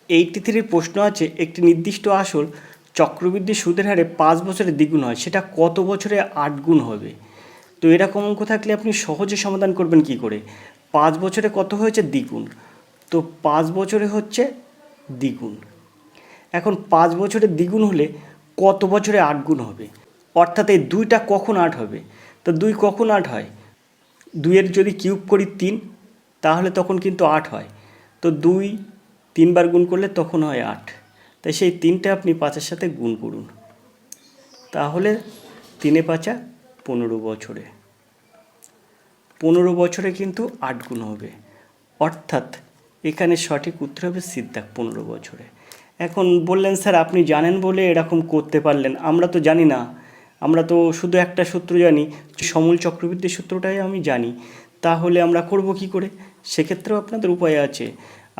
83 প্রশ্ন আছে, একটি নির্দিষ্ট আসল চক্রবৃদ্ধি সুদের হারে 5 বছরে দ্বিগুণ হয়, সেটা কত বছরে 8 গুণ হবে? তো এরকম অঙ্ক থাকলে আপনি সহজে সমাধান করবেন কি করে? 5 বছরে কত হয়েছে? দ্বিগুণ। তো 5 বছরে হচ্ছে দ্বিগুণ। এখন 5 বছরে দ্বিগুণ হলে কত বছরে 8 গুণ হবে? অর্থাৎ এই 2টা কখন 8 হবে? তো 2 কখন 8 হয়? 2-এর যদি কিউব করি 3, তাহলে তখন কিন্তু 8 হয়। তো 2 3 বার গুণ করলে তখন হয় 8। তাই সেই 3টা আপনি 5-এর সাথে গুণ করুন, তাহলে 3 5 15 বছরে। 15 বছরে কিন্তু 8 গুণ হবে, অর্থাৎ এখানে সঠিক উত্তর হবে সিদ্ধাক 15 বছরে। এখন বললেন স্যার আপনি জানেন বলে এরকম করতে পারলেন, আমরা তো জানি না, আমরা তো শুধু একটা সূত্র জানি, সমূল চক্রবৃদ্ধি সূত্রটাই আমি জানি, তাহলে আমরা করব কি করে? সেক্ষেত্রেও আপনাদের উপায় আছে।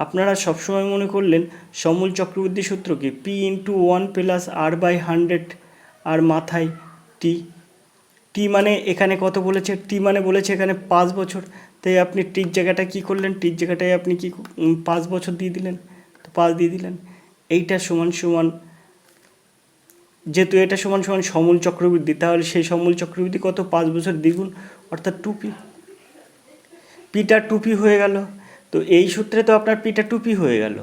আপনারা সবসময় মনে করলেন সমূল চক্রবৃদ্ধি সূত্র কি P×1 + R/100, আর মাথায় টি। টি মানে এখানে কত বলেছে? টি মানে বলেছে এখানে 5 বছর, তাই আপনি টির জায়গাটা কী করলেন? টির জায়গাটায় আপনি কি 5 বছর দিয়ে দিলেন, তো 5 দিয়ে দিলেন। এইটা সমান সমান, যেহেতু এটা সমান সমান সমূল চক্রবৃদ্ধি, তাহলে সেই সমূল চক্রবৃদ্ধি কত? 5 বছর দ্বিগুণ, অর্থাৎ 2p। পিটা 2p হয়ে গেল। তো এই সূত্রে তো আপনার পিটা 2p হয়ে গেল।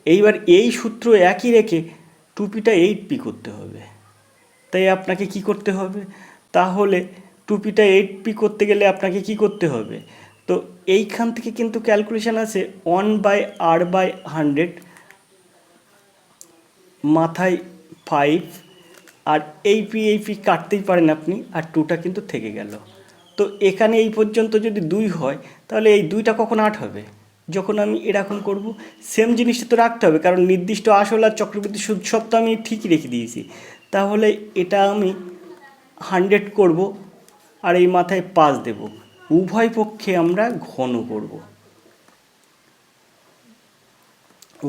এইবার এই সূত্র একই রেখে 2pটা 8p করতে হবে। তাই আপনাকে কি করতে হবে? তাহলে 2pটা 8p করতে গেলে আপনাকে কি করতে হবে? তো এইখান থেকে কিন্তু ক্যালকুলেশন আছে 1/r/100, মাথায় 5, আর এই পি কাটতেই পারেন আপনি, আর 2টা কিন্তু থেকে গেল। তো এখানে এই পর্যন্ত যদি 2 হয়, তাহলে এই 2টা কখন 8 হবে? যখন আমি এরকম করব। সেম জিনিসটা তো রাখতে হবে, কারণ নির্দিষ্ট আসল আর চক্রবৃদ্ধি সুদ সব তো আমি ঠিকই রেখে দিয়েছি। তাহলে এটা আমি 100 করব, আর এই মাথায় 5 দেব। উভয় পক্ষে আমরা ঘন করব,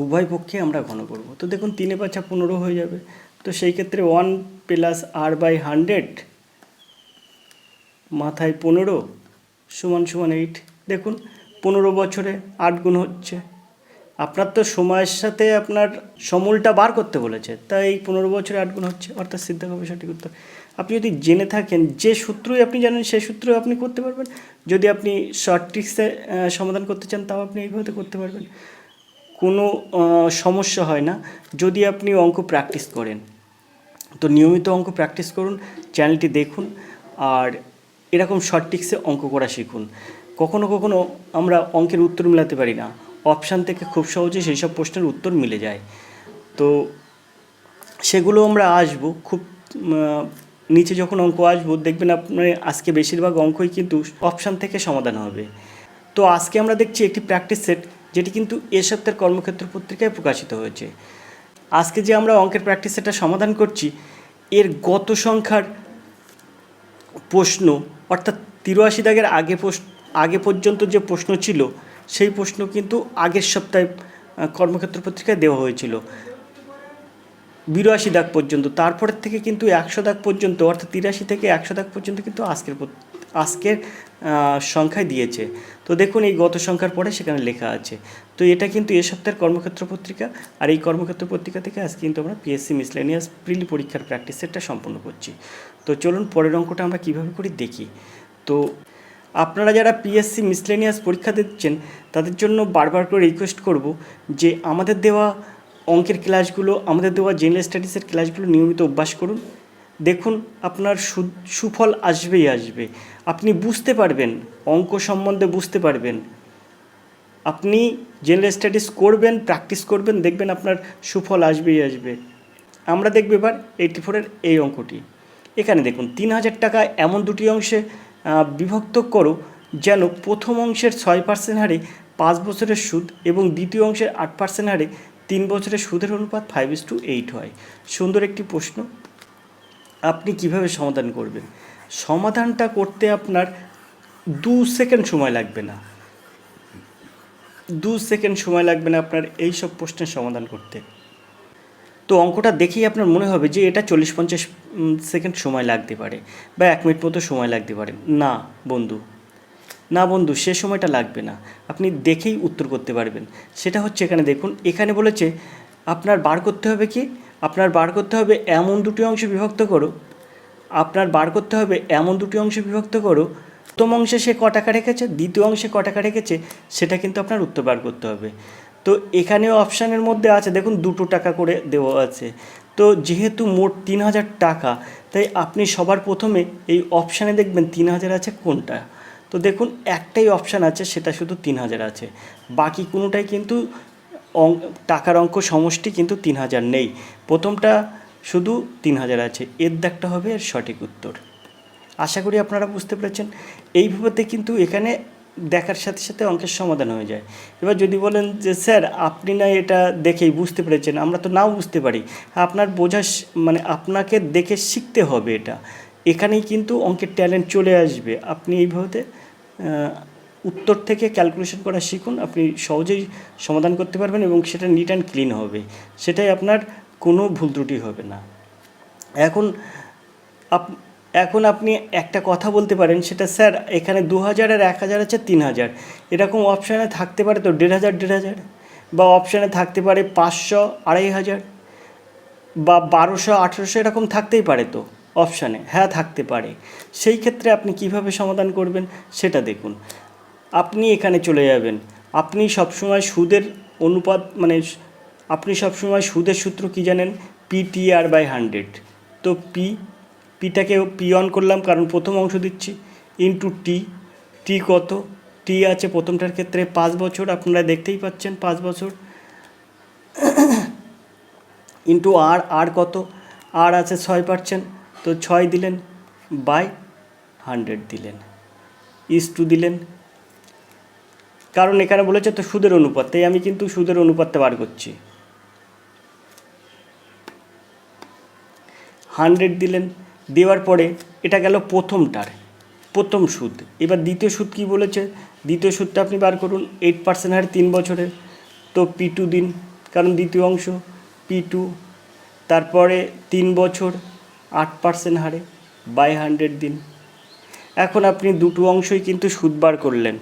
উভয় পক্ষে আমরা ঘন করব। তো দেখুন 3 5 15 হয়ে যাবে। তো সেই ক্ষেত্রে 1 + r/100 মাথায় 15 সমান সমান 8। দেখুন 15 বছরে 8 গুণ হচ্ছে। আপনার তো সময়ের সাথে আপনার সমূলটা বার করতে বলেছে, তাই 15 বছরে 8 গুণ হচ্ছে, অর্থাৎ সিদ্ধাক হবে সঠিক উত্তর। আপনি যদি জেনে থাকেন, যে সূত্রই আপনি জানেন সেই সূত্রই আপনি করতে পারবেন। যদি আপনি শর্ট ট্রিক্সে সমাধান করতে চান, তাও আপনি এইভাবে করতে পারবেন, কোনো সমস্যা হয় না যদি আপনি অঙ্ক প্র্যাকটিস করেন। তো নিয়মিত অঙ্ক প্র্যাকটিস করুন, চ্যানেলটি দেখুন, আর এরকম শর্ট ট্রিক্সে অঙ্ক করা শিখুন। কখনো কখনো আমরা অঙ্কের উত্তর মেলাতে পারি না, অপশান থেকে খুব সহজে সেই সব প্রশ্নের উত্তর মিলে যায়। তো সেগুলো আমরা আসবো খুব নিচে যখন অঙ্ক আসবো, দেখবেন আপনার আজকে বেশিরভাগ অঙ্কই কিন্তু অপশান থেকে সমাধান হবে। তো আজকে আমরা দেখছি একটি প্র্যাকটিস সেট, যেটি কিন্তু এ সপ্তাহের কর্মক্ষেত্র পত্রিকায় প্রকাশিত হয়েছে। আজকে যে আমরা অঙ্কের প্র্যাকটিস সেটটা সমাধান করছি, এর গত সংখ্যার প্রশ্ন, অর্থাৎ 83 দাগের আগে পর্যন্ত যে প্রশ্ন ছিল, সেই প্রশ্ন কিন্তু আগের সপ্তাহে কর্মক্ষেত্র পত্রিকায় দেওয়া হয়েছিল 82 দাগ পর্যন্ত। তারপরের থেকে কিন্তু 100 দাগ পর্যন্ত, অর্থাৎ 83 থেকে 100 দাগ পর্যন্ত কিন্তু আজকের সংখ্যায় দিয়েছে। তো দেখুন এই গত সংখ্যার পরে সেখানে লেখা আছে। তো এটা কিন্তু এ সপ্তাহের কর্মক্ষেত্র পত্রিকা, আর এই কর্মক্ষেত্র পত্রিকা থেকে আজকে কিন্তু আমরা পিএসসি মিসলেনিয়াস প্রিলি পরীক্ষার প্র্যাকটিস সেটটা সম্পন্ন করছি। তো চলুন পরের অঙ্কটা আমরা কীভাবে করি দেখি। তো আপনারা যারা পিএসসি মিসলেনিয়াস পরীক্ষা দিচ্ছেন, তাদের জন্য বারবার করে রিকোয়েস্ট করব যে আমাদের দেওয়া অঙ্কের ক্লাসগুলো, আমাদের দেওয়া জেনারেল স্টাডিজের ক্লাসগুলো নিয়মিত অভ্যাস করুন। দেখুন আপনার সুফল আসবেই আসবে। আপনি বুঝতে পারবেন, অঙ্ক সম্বন্ধে বুঝতে পারবেন। আপনি জেনারেল স্টাডিজ করবেন, প্র্যাকটিস করবেন, দেখবেন আপনার সুফল আসবেই আসবে। আমরা দেখব এবার 84-এর এই অঙ্কটি। এখানে দেখুন 3000 টাকা এমন দুটি অংশে বিভক্ত করো যেন প্রথম অংশের 6% হারে 5 বছরের সুদ এবং দ্বিতীয় অংশের 8% হারে 3 বছরের সুদের অনুপাত 5:8 হয়। সুন্দর একটি প্রশ্ন। আপনি কিভাবে সমাধান করবেন? সমাধানটা করতে আপনার 2 সেকেন্ড সময় লাগবে না, 2 সেকেন্ড সময় লাগবে না আপনার এই সব প্রশ্নের সমাধান করতে। তো অঙ্কটা দেখেই আপনার মনে হবে যে এটা 40-50 সেকেন্ড সময় লাগতে পারে, বা 1 মিনিট মতো সময় লাগতে পারে। না বন্ধু, না বন্ধু, সে সময়টা লাগবে না, আপনি দেখেই উত্তর করতে পারবেন। সেটা হচ্ছে এখানে দেখুন, এখানে বলেছে আপনার বার করতে হবে কি, আপনার বার করতে হবে এমন দুটি অংশে বিভক্ত করো, আপনার বার করতে হবে এমন দুটি অংশে বিভক্ত করো, প্রথম অংশে সে ক টাকা রেখেছে, দ্বিতীয় অংশে ক টাকা রেখেছে, সেটা কিন্তু আপনার উত্তর বার করতে হবে। তো এখানেও অপশানের মধ্যে আছে দেখুন 2 টাকা করে দেওয়া আছে। তো যেহেতু মোট 3000 টাকা, তাই আপনি সবার প্রথমে এই অপশানে দেখবেন 3000 আছে কোনটা। তো দেখুন একটাই অপশান আছে, সেটা শুধু 3000 আছে, বাকি কোনোটাই কিন্তু টাকার অঙ্ক সমষ্টি কিন্তু 3000 নেই। প্রথমটা শুধু 3000 আছে, এর দাগটা হবে এর সঠিক উত্তর। আশা করি আপনারা বুঝতে পেরেছেন। এইভাবে কিন্তু এখানে দেখার সাথে সাথে অঙ্কের সমাধান হয়ে যায়। এবার যদি বলেন যে স্যার আপনি না এটা দেখেই বুঝতে পেরেছেন, আমরা তো নাও বুঝতে পারি, আপনার বোঝা মানে আপনাকে দেখে শিখতে হবে এটা, এখানেই কিন্তু অঙ্কের ট্যালেন্ট চলে আসবে। আপনি এইভাবে উত্তর থেকে ক্যালকুলেশন করা শিখুন, আপনি সহজেই সমাধান করতে পারবেন এবং সেটা নিট অ্যান্ড ক্লিন হবে, সেটাই আপনার কোনো ভুল ত্রুটি হবে না। এখন আপনি একটা কথা বলতে পারেন, সেটা স্যার এখানে 2000 আর 1000 আছে 3000, এরকম অপশানে থাকতে পারে তো 1500, বা অপশানে থাকতে পারে 500, 2500, বা 1200, 1800, এরকম থাকতেই পারে তো অপশানে। হ্যাঁ থাকতে পারে। সেই ক্ষেত্রে আপনি কিভাবে সমাধান করবেন সেটা দেখুন। আপনি এখানে চলে যাবেন, আপনি সবসময় সুদের অনুপাত মানে আপনি সবসময় সুদের সূত্র কী জানেন, PTR/100। তো পিটাকে পি অন করলাম কারণ প্রথম অংশ দিচ্ছি, ইন্টু টি কত, টি আছে প্রথমটার ক্ষেত্রে 5 বছর, আপনারা দেখতেই পাচ্ছেন 5 বছর, ইন্টু আর কত, আর আছে 6%, তো 6 দিলেন, বাই 100 দিলেন, ইস টু দিলেন, কারণ এখানে বলেছে তো সুদের অনুপাত, তাই আমি কিন্তু সুদের অনুপাতটা বার করছি। 100 দিলেন, দেওয়ার পরে এটা গেল প্রথম সুদ। এবার দ্বিতীয় সুদ কী বলেছে, দ্বিতীয় সুদটা আপনি বার করুন, 8% হারে 3 বছরের, তো P2 দিন কারণ দ্বিতীয় অংশ, P2, তারপরে 3 বছর 8% হারে বাই 100 দিন। এখন আপনি দুটো অংশই কিন্তু সুদ বার করলেন,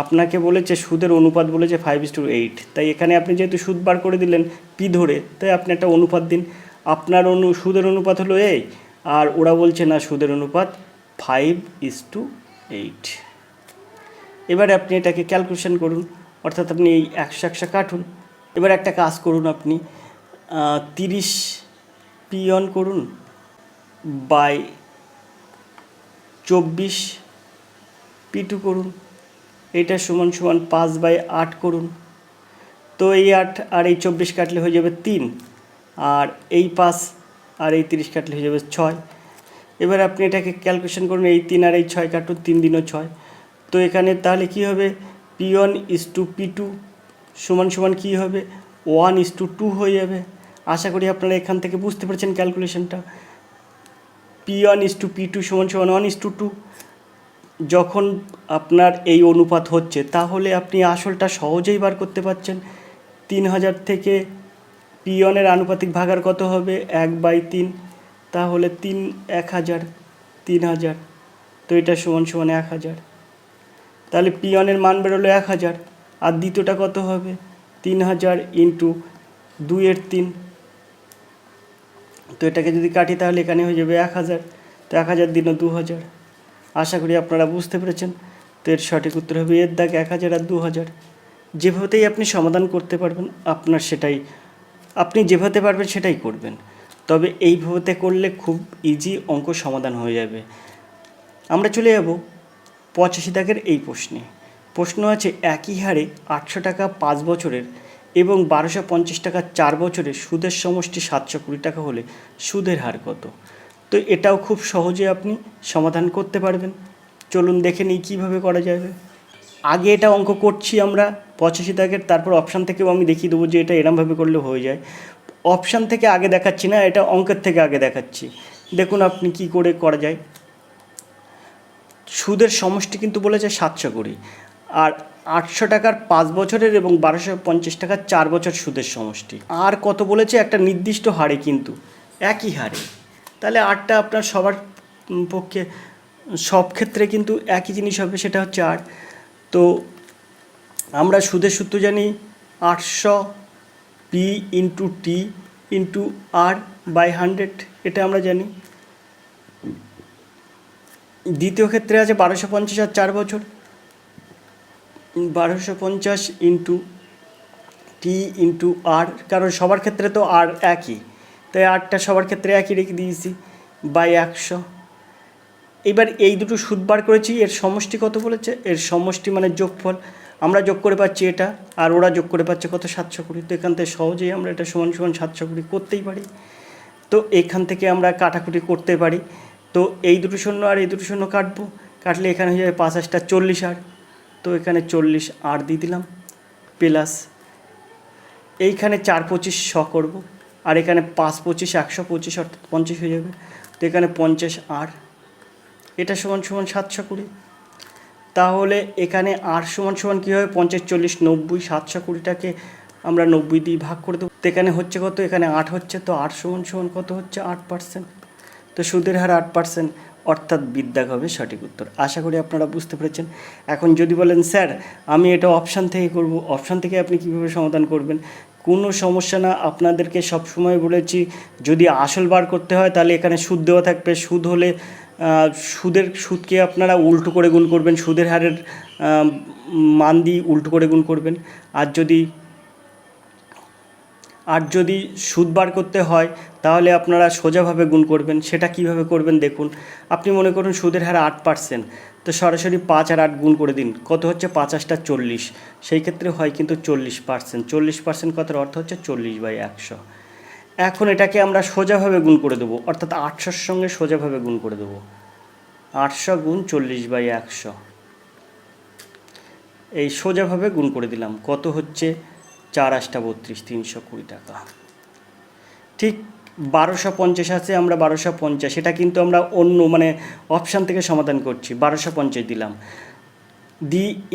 আপনাকে বলেছে সুদের অনুপাত বলেছে 5:8, তাই এখানে আপনি যেহেতু সুদ বার করে দিলেন পি ধরে, তাই আপনি একটা অনুপাত দিন। আপনার সুদের অনুপাত হলো এই, আর ওরা বলছে না সুদের অনুপাত 5:8। এবারে আপনি এটাকে ক্যালকুলেশন করুন, অর্থাৎ আপনি এই 100 কাটুন। এবার একটা কাজ করুন, আপনি 30 পি অন করুন বাই 24 P2 করুন, এটা সমান 5/8 করুন। তো এই 8 আর এই 24 কাটলে হয়ে যাবে 3, আর এই 5 আর এই 30 কাটলে হয়ে যাবে 6। এবার আপনি এটাকে ক্যালকুলেশন করুন, এই 3 আর এই 6 কাটুন, 3 দিনও 6। তো এখানে তাহলে কী হবে, P1:P2 সমান কী হবে, 1:2 হয়ে যাবে। আশা করি আপনারা এখান থেকে বুঝতে পেরেছেন ক্যালকুলেশনটা। P1:P2 সমান 1:2। যখন আপনার এই অনুপাত হচ্ছে, তাহলে আপনি আসলটা সহজেই বার করতে পারছেন। 3000 থেকে P1-এর আনুপাতিক ভাগার কত হবে, 1/3, তাহলে 1000, 3000, তো এটা সমান 1000। তাহলে P1-এর মান বেরোলো 1000, আর দ্বিতীয়টা কত হবে, 3000 ইন্টু 2/3, তো এটাকে যদি কাটি তাহলে এখানে হয়ে যাবে 1000, তো 1000 দিনও 2000। আশা করি আপনারা বুঝতে পেরেছেন। তো এর সঠিক উত্তর হবে এর দাগ 1000 আর 2000। যেভাবেই আপনি সমাধান করতে পারবেন, আপনি যেভাবে পারবেন সেটাই করবেন, তবে এইভাবে করলে খুব ইজি অঙ্ক সমাধান হয়ে যাবে। আমরা চলে যাব 85 দাগের এই প্রশ্নে। প্রশ্ন আছে একই হারে 800 টাকা 5 বছরের এবং 1250 টাকা 4 বছরের সুদের সমষ্টি 720 টাকা হলে সুদের হার কত। তো এটাও খুব সহজে আপনি সমাধান করতে পারবেন। চলুন দেখে নিই কীভাবে করা যাবে। আগে এটা অঙ্ক করছি আমরা 85 দাগের, তারপর অপশান থেকেও আমি দেখিয়ে দেবো যে এটা এরমভাবে করলে হয়ে যায়। অপশান থেকে আগে দেখাচ্ছি না, এটা অঙ্কের থেকে আগে দেখাচ্ছি। দেখুন আপনি কি করে করা যায়। সুদের সমষ্টি কিন্তু বলেছে 720, আর 800 টাকার 5 বছরের এবং 1250 টাকার 4 বছর সুদের সমষ্টি। আর কত বলেছে, একটা নির্দিষ্ট হারে কিন্তু একই হারে, তাহলে আরটা আপনার সবার পক্ষে সব ক্ষেত্রে কিন্তু একই জিনিস হবে, সেটা হচ্ছে 8। তো আমরা সুদের সূত্র জানি 800 P into T into R by 100, এটা আমরা জানি। দ্বিতীয় ক্ষেত্রে আছে 1250 আর 4 বছর, 1250 ইন্টু টি ইন্টু আর, কারণ সবার ক্ষেত্রে তো আর একই, তাই আরটা সবার ক্ষেত্রে একই রেখে দিয়েছি, বাই 100। এবার এই দুটো সুদ বার করেছি, এর সমষ্টি কত বলেছে, এর সমষ্টি মানে যোগফল, আমরা যোগ করে পাচ্ছি এটা, আর ওরা যোগ করে পাচ্ছে কত, 720। তো এখান থেকে সহজেই আমরা এটা সমান সমান 720 করতেই পারি। তো এখান থেকে আমরা কাটাকুটি করতে পারি। তো এই দুটো শূন্য আর এই দুটো শূন্য কাটবো, কাটলে এখানে হয়ে যাবে 5 × 8 = 40 আর, তো এখানে 40 আর দিয়ে দিলাম, প্লাস এইখানে 4 × 25 100 করব, আর এখানে 5 × 25 125, অর্থাৎ 50 হয়ে যাবে। তো এখানে 50 আর, এটা সমান সমান 720। তাহলে এখানে আর সমান সমান কী হবে, 50 40 90, 720টাকে আমরা 90 দিয়ে ভাগ করে দেবো। তো এখানে হচ্ছে কত, এখানে 8 হচ্ছে, তো 8 সমান সমান কত হচ্ছে, 8%। তো সুদের হার 8%, অর্থাৎ বিদ্যাগ হবে সঠিক উত্তর। আশা করি আপনারা বুঝতে পেরেছেন। এখন যদি বলেন স্যার আমি এটা অপশান থেকে করব, অপশান থেকে আপনি কীভাবে সমাধান করবেন, কোনো সমস্যা না। আপনাদেরকে সবসময় বলেছি যদি আসল বার করতে হয় তাহলে এখানে সুদ দেওয়া থাকবে, সুদ হলে সুদকে আপনারা উল্টো করে গুণ করবেন, সুদের হারের মান দিয়ে উল্টো করে গুণ করবেন। আর যদি সুদ বার করতে হয় তাহলে আপনারা সোজাভাবে গুণ করবেন। সেটা কিভাবে করবেন দেখুন, আপনি মনে করুন সুদের হার 8%, তো সরাসরি 5 আর 8 গুণ করে দিন, কত হচ্ছে, 5 × 8 = 40, সেই ক্ষেত্রে হয় কিন্তু 40%। 40% কথার অর্থ হচ্ছে 40/100। এখন এটাকে আমরা সোজাভাবে গুণ করে দেবো, অর্থাৎ 800-র সঙ্গে সোজাভাবে গুণ করে দেবো, 800 × 40/100, এই সোজাভাবে গুণ করে দিলাম, কত হচ্ছে, 4 × 8 = 32, 320 টাকা। ঠিক 1250 আছে, আমরা 1250, এটা কিন্তু আমরা অন্য মানে অপশান থেকে সমাধান করছি, 1250 দিলাম,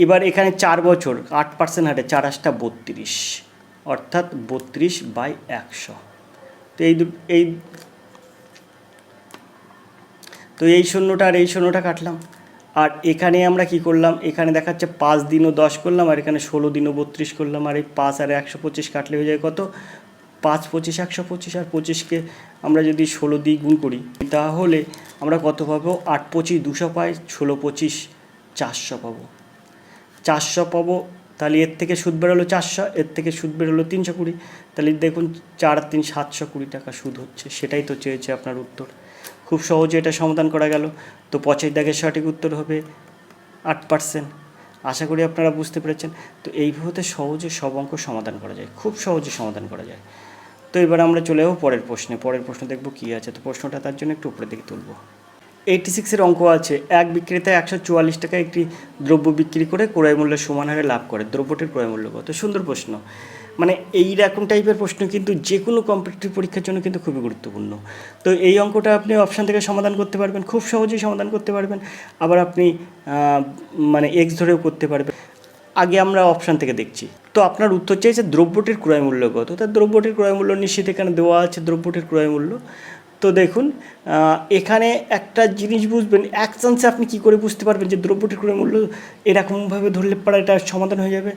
এবার এখানে 4 বছর 8% হারে 4 × 8 = 32, অর্থাৎ 32/100। তো এই শূন্যটা আর এই শূন্যটা কাটলাম, আর এখানে আমরা কি করলাম, এখানে দেখাচ্ছে 5 × 10 করলাম, আর এখানে 16 × 32 করলাম, আর এই 5 আর 125 কাটলে হয়ে যায় কত, 5 × 25 = 125, আর 25কে আমরা যদি 16 দিয়ে গুণ করি তাহলে আমরা কত পাবো, 8 × 25 = 200 পাই, 16 × 25 = 400 পাবো, 400 পাবো। তাহলে এর থেকে সুদ বেরোলো 400, এর থেকে সুদ বেরোলো 320, তাহলে দেখুন 4 × 3 = 720 টাকা সুদ হচ্ছে। সেটাই তো চেয়েছে আপনার উত্তর। খুব সহজে এটা সমাধান করা গেল। তো 5 দাগের সঠিক উত্তর হবে 8%। আশা করি আপনারা বুঝতে পেরেছেন। তো এইভাবে সহজে সব অঙ্ক সমাধান করা যায়, খুব সহজে সমাধান করা যায়। তো এবার আমরা চলে যাবো পরের প্রশ্নে। পরের প্রশ্ন দেখব কী আছে। তো প্রশ্নটা তার জন্য একটু উপরে দিকে তুলব। 86-এর অঙ্ক আছে, এক বিক্রেতা 144 টাকায় একটি দ্রব্য বিক্রি করে ক্রয় মূল্যের সমান হারে লাভ করে, দ্রব্যটির ক্রয় মূল্য কত? সুন্দর প্রশ্ন। মানে এই রকম টাইপের প্রশ্ন কিন্তু যে কোনো কম্পিটিটিভ পরীক্ষার জন্য কিন্তু খুবই গুরুত্বপূর্ণ। তো এই অঙ্কটা আপনি অপশান থেকে সমাধান করতে পারবেন, খুব সহজেই সমাধান করতে পারবেন। আবার আপনি মানে এক্স ধরেও করতে পারবেন। আগে আমরা অপশান থেকে দেখছি। তো আপনার উত্তর চাইছে দ্রব্যটির ক্রয় মূল্য কত? তা দ্রব্যটির ক্রয় মূল্য নিশ্চিত এখানে দেওয়া আছে, দ্রব্যটির ক্রয় মূল্য। তো দেখুন এখানে একটা জিনিস বুঝবেন, এক চান্সে আপনি কী করে বুঝতে পারবেন যে দ্রব্যটির ক্রয় মূল্য এরকমভাবে ধরলে পরে এটা সমাধান হয়ে যাবে।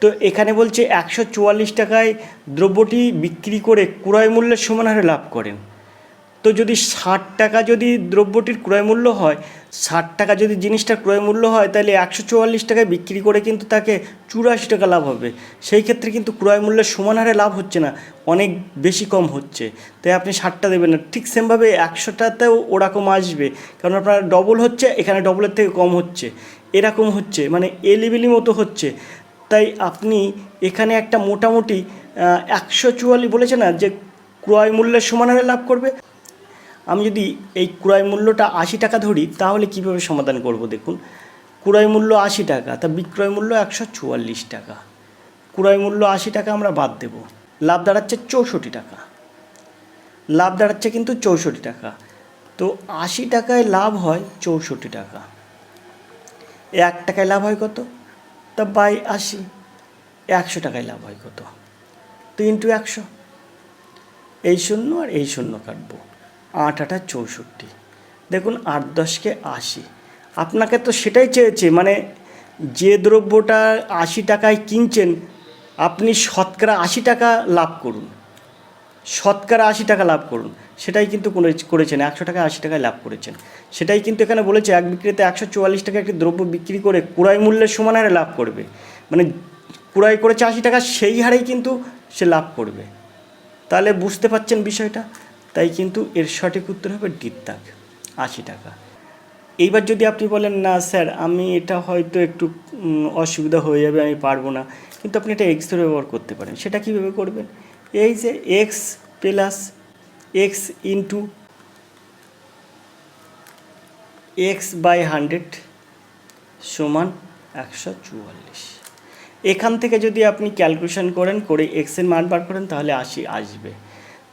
তো এখানে বলছে 144 টাকায় দ্রব্যটি বিক্রি করে ক্রয় মূল্যের সমান হারে লাভ করেন। তো যদি 60 টাকা যদি দ্রব্যটির ক্রয় মূল্য হয়, 60 টাকা যদি জিনিসটার ক্রয় মূল্য হয়, তাহলে 144 টাকায় বিক্রি করে কিন্তু তাকে 84 টাকা লাভ হবে। সেই ক্ষেত্রে কিন্তু ক্রয় মূল্যের সমান হারে লাভ হচ্ছে না, অনেক বেশি কম হচ্ছে। তাই আপনি 60টা দেবেন না। ঠিক সেমভাবে 100টাতেও ওরকম আসবে, কারণ আপনার ডবল হচ্ছে, এখানে ডবলের থেকে কম হচ্ছে, এরকম হচ্ছে, মানে এলিবেলি মতো হচ্ছে। তাই আপনি এখানে একটা মোটামুটি 144 বলেছে না যে ক্রয় মূল্যের সমান হারে লাভ করবে। আমি যদি এই ক্রয় মূল্যটা 80 টাকা ধরি তাহলে কীভাবে সমাধান করব দেখুন। ক্রয় মূল্য 80 টাকা, তা বিক্রয় মূল্য 144 টাকা। ক্রয় মূল্য 80 টাকা আমরা বাদ দেব, লাভ দাঁড়াচ্ছে 64 টাকা। লাভ দাঁড়াচ্ছে কিন্তু 64 টাকা। তো 80 টাকায় লাভ হয় 64 টাকা। 1 টাকায় লাভ হয় কত? তা বাই 80। 100 টাকায় লাভ হয় কত? তো ইন্টু 100। এই শূন্য আর এই শূন্য কাটবো, 8 × 8 = 64। দেখুন 8 × 10 = 80। আপনাকে তো সেটাই চেয়েছে, মানে যে দ্রব্যটা 80 টাকায় কিনছেন আপনি শতকরা 80 টাকা লাভ করুন, শতকরা 80 টাকা লাভ করুন, সেটাই কিন্তু করেছেন, 100 টাকায় 80 টাকায় লাভ করেছেন। সেটাই কিন্তু এখানে বলেছে এক বিক্রিতে 144 টাকা একটি দ্রব্য বিক্রি করে ক্রয় মূল্যের সমান হারে লাভ করবে, মানে ক্রয় করেছে 80 টাকা সেই হারেই কিন্তু সে লাভ করবে। তাহলে বুঝতে পারছেন বিষয়টা, তাই কিন্তু এর সঠিক উত্তর হবে ডির দাগ, 80 টাকা। এইবার যদি আপনি বলেন না স্যার আমি এটা হয়তো একটু অসুবিধা হয়ে যাবে, আমি পারবো না, কিন্তু আপনি এটা এক্সের ব্যবহার করতে পারেন। সেটা কীভাবে করবেন? এই যে X plus X into X by 100 সমান 144। এখান থেকে যদি আপনি ক্যালকুলেশন করেন, করে এক্সের মান বার করেন, তাহলে 80 আসবে।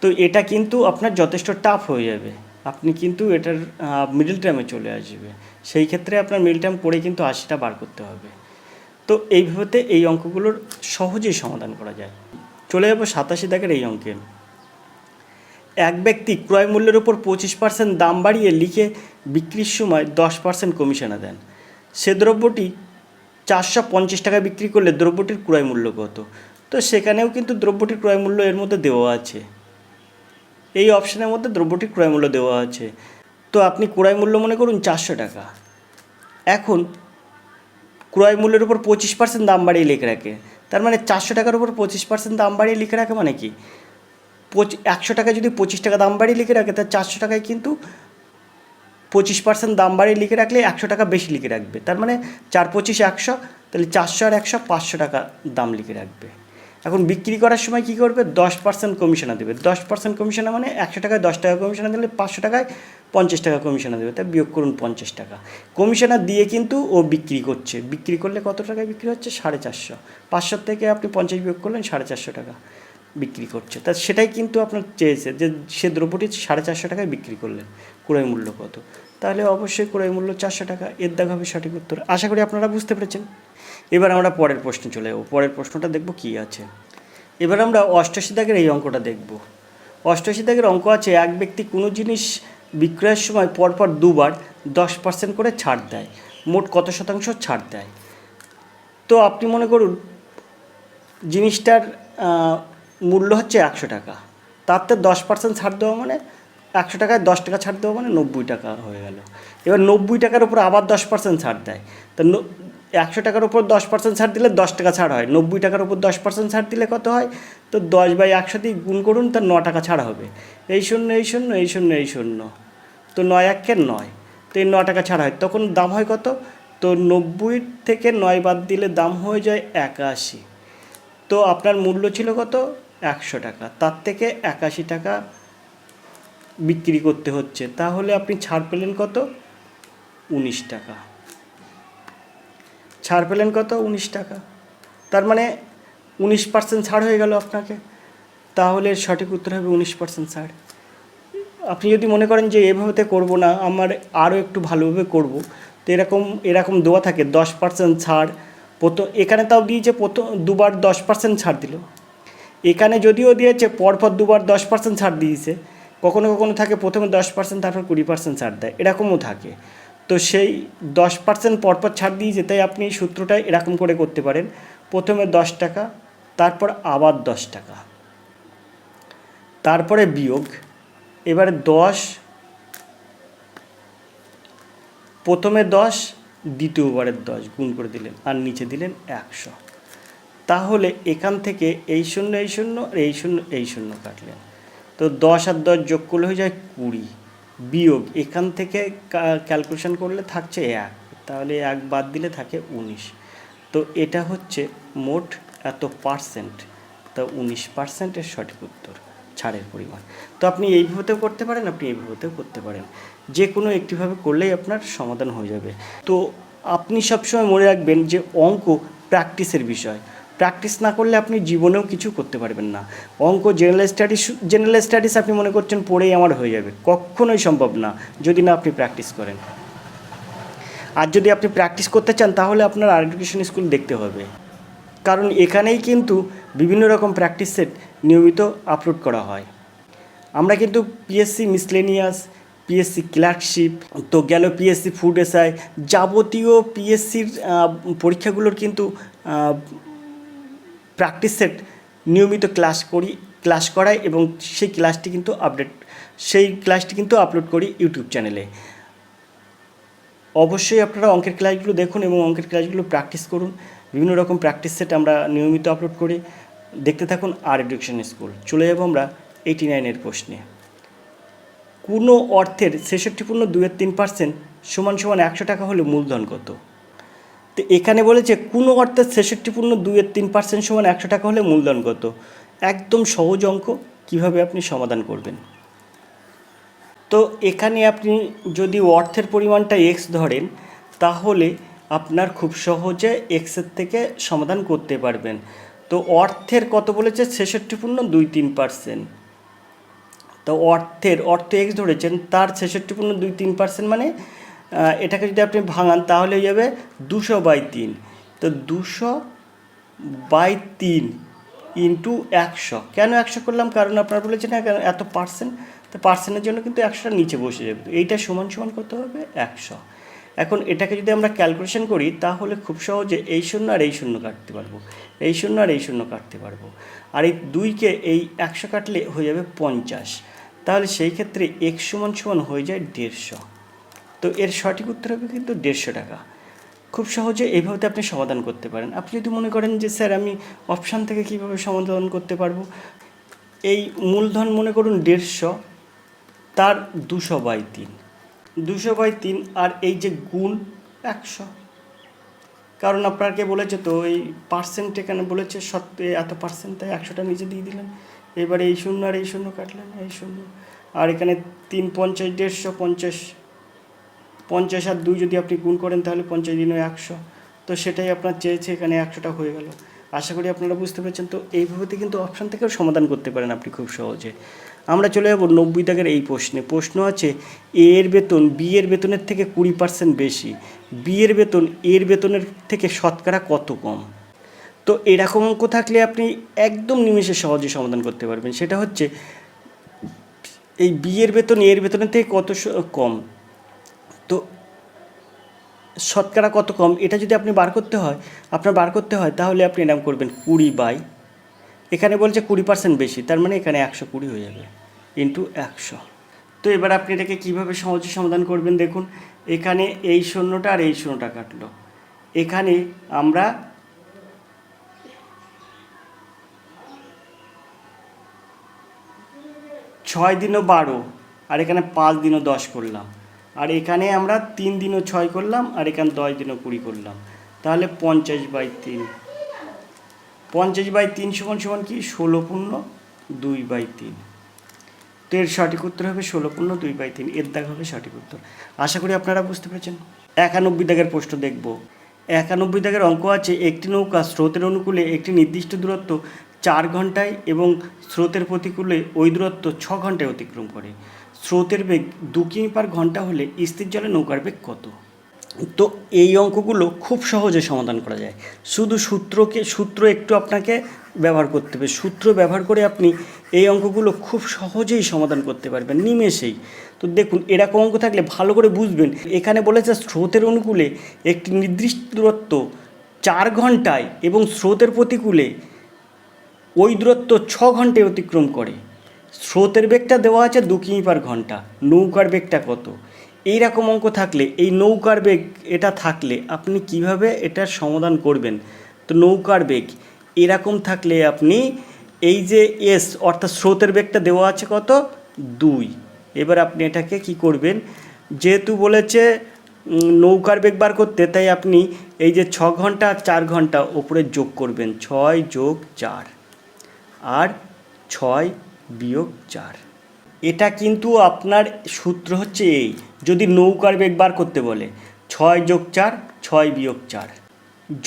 তো এটা কিন্তু আপনার যথেষ্ট টাফ হয়ে যাবে, আপনি কিন্তু এটার মিডল টার্মে চলে আসবে। সেই ক্ষেত্রে আপনার মিডল টার্ম করে কিন্তু 80টা বার করতে হবে। তো এইভাবে এই অঙ্কগুলোর সহজেই সমাধান করা যায়। চলে যাবো 87 দাগের এই অঙ্কে। এক ব্যক্তি ক্রয় মূল্যের উপর 25% দাম বাড়িয়ে লিখে বিক্রির সময় 10% কমিশনে দেন। সে দ্রব্যটি 450 টাকায় বিক্রি করলে দ্রব্যটির ক্রয় মূল্য কত? তো সেখানেও কিন্তু দ্রব্যটির ক্রয় মূল্য এর মধ্যে দেওয়া আছে, এই অপশানের মধ্যে দ্রব্যটির ক্রয় মূল্য দেওয়া আছে। তো আপনি ক্রয় মূল্য মনে করুন 400 টাকা। এখন ক্রয় মূল্যের উপর 25% দাম বাড়িয়ে লিখে রাখে, তার মানে 400 টাকার উপর 25% দাম বাড়িয়ে লিখে রাখে মানে কি, 100 টাকা যদি 25 টাকা দাম বাড়িয়ে লিখে রাখে, তার 400 টাকায় কিন্তু 25% দাম বাড়িয়ে লিখে রাখলে 100 টাকা বেশি লিখে রাখবে। তার মানে 4 25 100, তাহলে 400 আর 100 500 টাকা দাম লিখে রাখবে। এখন বিক্রি করার সময় কী করবে? 10% কমিশনে দেবে। 10% কমিশনে মানে 100 টাকায় 10 টাকা কমিশনে দিলে 500 টাকায় 50 টাকা কমিশনে দেবে, তাই বিয়োগ করুন 50 টাকা। কমিশনে দিয়ে কিন্তু ও বিক্রি করছে, বিক্রি করলে কত টাকায় বিক্রি হচ্ছে? 450। 500 থেকে আপনি 50 বিয়োগ করলেন, 450 টাকা বিক্রি করছে। তা সেটাই কিন্তু আপনার চেয়েছে যে সে দ্রব্যটি 450 টাকায় বিক্রি করলেন, ক্রয় মূল্য কত? তাহলে অবশ্যই ক্রয় মূল্য 400 টাকা, এর দাগ হবে সঠিক উত্তর। আশা করি আপনারা বুঝতে পেরেছেন। এবার আমরা পরের প্রশ্নে চলে যাবো। পরের প্রশ্নটা দেখব কী আছে। এবার আমরা 88 দাগের এই অঙ্কটা দেখব। 88 দাগের অঙ্ক আছে, এক ব্যক্তি কোনো জিনিস বিক্রয়ের সময় পরপর দুবার 10% করে ছাড় দেয়, মোট কত শতাংশ ছাড় দেয়? তো আপনি মনে করুন জিনিসটার মূল্য হচ্ছে 100 টাকা, তাতে 10% ছাড় দেওয়া মানে 100 টাকায় 10 টাকা ছাড় দেওয়া মানে 90 টাকা হয়ে গেল। এবার 90 টাকার উপর আবার 10% ছাড় দেয়, তো 100 টাকার উপর 10% ছাড় দিলে 10 টাকা ছাড় হয়, 90 টাকার উপর 10% ছাড় দিলে কত হয়? তো 10/100 দিয়ে গুণ করুন, তার 9 টাকা ছাড় হবে। এই শূন্য এই শূন্য এই শূন্য এই শূন্য, তো 9 একে 9, তো এই 9 টাকা ছাড় হয়, তখন দাম হয় কত? তো 90 থেকে 9 বাদ দিলে দাম হয়ে যায় 81। তো আপনার মূল্য ছিল কত? 100 টাকা, তার থেকে 81 টাকা বিক্রি করতে হচ্ছে, তাহলে আপনি ছাড় পেলেন কত? 19 টাকা। ছাড় পেলেন কত? 19 টাকা। তার মানে 19% ছাড় হয়ে গেল আপনাকে, তাহলে সঠিক উত্তর হবে 19% ছাড়। আপনি যদি মনে করেন যে এভাবে করব না, আমার আরও একটু ভালোভাবে করব, তো এরকম দেওয়া থাকে 10% ছাড়। এখানে তাও দিয়েছে দুবার 10% ছাড় দিল, এখানে যদিও দিয়েছে পরপর দুবার 10% ছাড় দিয়েছে, কখনো কখনো থাকে প্রথমে 10% তারপর 20% ছাড় দেয়, এরকমও থাকে। তো সেই 10% পরপর ছাড় দিয়েছে, তাই আপনি এই সূত্রটা এরকম করে করতে পারেন, প্রথমে 10 টাকা, তারপর আবার 10 টাকা, তারপরে বিয়োগ, এবারে 10, প্রথমে 10, দ্বিতীয়বারের 10 গুণ করে দিলেন, আর নিচে দিলেন 100। তাহলে এখান থেকে এই শূন্য এই শূন্য এই শূন্য এই শূন্য কাটলেন, তো 10 আর 10 যোগ করলে হয়ে যায় 20, বিয়োগ এখান থেকে ক্যালকুলেশন করলে থাকছে 1, তাহলে 1 বাদ দিলে থাকে 19। তো এটা হচ্ছে মোট এত পার্সেন্ট, তা 19%-এর সঠিক উত্তর ছাড়ের পরিমাণ। তো আপনি এইভাবেও করতে পারেন, আপনি এইভাবেও করতে পারেন, যে কোনো একটিভাবে করলেই আপনার সমাধান হয়ে যাবে। তো আপনি সবসময় মনে রাখবেন যে অঙ্ক প্র্যাকটিসের বিষয়, প্র্যাকটিস না করলে আপনি জীবনেও কিছু করতে পারবেন না। অঙ্ক জেনারেল স্টাডিজ আপনি মনে করছেন পড়েই আমার হয়ে যাবে, কখনোই সম্ভব না যদি না আপনি প্র্যাকটিস করেন। আর যদি আপনি প্র্যাকটিস করতে চান তাহলে আপনার আর এডুকেশন স্কুল দেখতে হবে, কারণ এখানেই কিন্তু বিভিন্ন রকম প্র্যাকটিস সেট নিয়মিত আপলোড করা হয়। আমরা কিন্তু পিএসসি মিসলেনিয়াস, পিএসসি ক্লার্কশিপ, তো গেল পিএসসি ফুড এসআই, যাবতীয় পিএসসির পরীক্ষাগুলোর কিন্তু প্র্যাকটিস সেট নিয়মিত ক্লাস করায় এবং সেই ক্লাসটি কিন্তু আপলোড করি ইউটিউব চ্যানেলে। অবশ্যই আপনারা অঙ্কের ক্লাসগুলো দেখুন এবং অঙ্কের ক্লাসগুলো প্র্যাকটিস করুন। বিভিন্ন রকম প্র্যাকটিস সেট আমরা নিয়মিত আপলোড করি। দেখতে থাকুন আর এডুকেশন স্কুল। চলে যাব আমরা 89-এর প্রশ্নে। কোনো অর্থের 66.2-3% সমান 100 টাকা হলে মূলধন কত? তো এখানে বলেছে কোনো অর্থের 66.2-3% সমান 100 টাকা হলে মূলধন কত। একদম সহজ অঙ্ক, কীভাবে আপনি সমাধান করবেন। তো এখানে আপনি যদি অর্থের পরিমাণটা এক্স ধরেন তাহলে আপনার খুব সহজে এক্সের থেকে সমাধান করতে পারবেন। তো অর্থের কত বলেছে? 66.23%। তো অর্থ এক্স ধরেছেন, তার 66.23% মানে এটাকে যদি আপনি ভাঙান তাহলে হয়ে যাবে 200/3। তো 200/3 ইন্টু 100। কেন 100 করলাম? কারণ আপনারা বলেছেন না এত পার্সেন্ট, তো পার্সেন্টের জন্য কিন্তু 100টা নিচে বসে যাবে। তো এইটা সমান কত হবে? 100। এখন এটাকে যদি আমরা ক্যালকুলেশন করি তাহলে খুব সহজে এই শূন্য আর এই শূন্য কাটতে পারবো, এই শূন্য আর এই শূন্য কাটতে পারবো। আর এই 2কে এই 100 কাটলে হয়ে যাবে 50। তাহলে সেই ক্ষেত্রে এক্স সমান হয়ে যায় 150। তো এর সঠিক উত্তর হবে কিন্তু 150 টাকা। খুব সহজে এইভাবে আপনি সমাধান করতে পারেন। আপনি যদি মনে করেন যে স্যার আমি অপশান থেকে কীভাবে সমাধান করতে পারবো, এই মূলধন মনে করুন 150, তার 200/3 আর এই যে গুণ 100, কারণ আপনাকে বলেছে তো এই পার্সেন্ট এখানে বলেছে এত পার্সেন্ট, তাই 100টা নিচে দিয়ে দিলেন। এবারে এই শূন্য আর এই শূন্য কাটলেন, এই শূন্য, আর এখানে 3 50 150, 50 আর 2 যদি আপনি গুণ করেন তাহলে 50 দিনে 100। তো সেটাই আপনার চেয়েছে, এখানে 100টা হয়ে গেল। আশা করি আপনারা বুঝতে পেরেছেন। তো এইভাবে কিন্তু অপশান থেকেও সমাধান করতে পারেন আপনি খুব সহজে। আমরা চলে যাব 90 দাগের এই প্রশ্নে। প্রশ্ন আছে এ এর বেতন বি এর বেতনের থেকে 20% বেশি, বি এর বেতন এর বেতনের থেকে শতকরা কত কম। তো এরকম অঙ্ক থাকলে আপনি একদম নিমেষে সহজে সমাধান করতে পারবেন। সেটা হচ্ছে এই বি এর বেতন এর বেতনের থেকে কত কম, তো শতকরা কত কম, এটা যদি আপনার বার করতে হয় তাহলে আপনি এরকম করবেন 20 এখানে বলছে 20% বেশি, তার মানে এখানে 120 হয়ে যাবে ইন্টু 100। তো এবার আপনি এটাকে কীভাবে সহজে সমাধান করবেন দেখুন। এখানে এই শূন্যটা আর এই শূন্যটা কাটলো, এখানে আমরা 6 দিনও 12 আর এখানে 5 দিনও 10 করলাম, আর এখানে আমরা 3 দিনও 6 করলাম, আর এখানে 10 দিনও 20 করলাম, তাহলে 50/3। 50/3 সমান কি? 16/2/3। তো এর সঠিক উত্তর হবে 16/2/3। এর দাগ হবে সঠিক উত্তর। আশা করি আপনারা বুঝতে পেরেছেন। 91 দাগের প্রশ্ন দেখব। 91 দাগের অঙ্ক আছে একটি নৌকা স্রোতের অনুকূলে একটি নির্দিষ্ট দূরত্ব 4 ঘন্টায় এবং স্রোতের প্রতিকূলে ওই দূরত্ব 6 ঘন্টায় অতিক্রম করে। স্রোতের বেগ 2 কিমি/ঘন্টা হলে স্থির জলে নৌকার বেগ কত? তো এই অঙ্কগুলো খুব সহজে সমাধান করা যায়। শুধু সূত্র একটু আপনাকে ব্যবহার করতে হবে। সূত্র ব্যবহার করে আপনি এই অঙ্কগুলো খুব সহজেই সমাধান করতে পারবেন নিমেষেই। তো দেখুন এরকম অঙ্ক থাকলে ভালো করে বুঝবেন। এখানে বলেছে স্রোতের অনুকূলে একটি নির্দিষ্ট দূরত্ব 4 ঘন্টায় এবং স্রোতের প্রতিকূলে ওই দূরত্ব 6 ঘন্টায় অতিক্রম করে। স্রোতের বেগটা দেওয়া আছে 2 কিমি/ঘন্টা, নৌকার বেগটা কত? এইরকম অঙ্ক থাকলে, এই নৌকার বেগ এটা থাকলে আপনি কিভাবে এটার সমাধান করবেন? তো নৌকার বেগ এরকম থাকলে আপনি এই যে এস অর্থাৎ স্রোতের বেগটা দেওয়া আছে কত? 2। এবার আপনি এটাকে কি করবেন? যেহেতু বলেছে নৌকার বেগ বার করতে, তাই আপনি এই যে 6 ঘন্টা আর 4 ঘন্টা ওপরে যোগ করবেন, 6 + 4 আর 6 - 4। এটা কিন্তু আপনার সূত্র হচ্ছে এই, যদি নৌকার বেগ বার করতে বলে 6 + 4 6 - 4।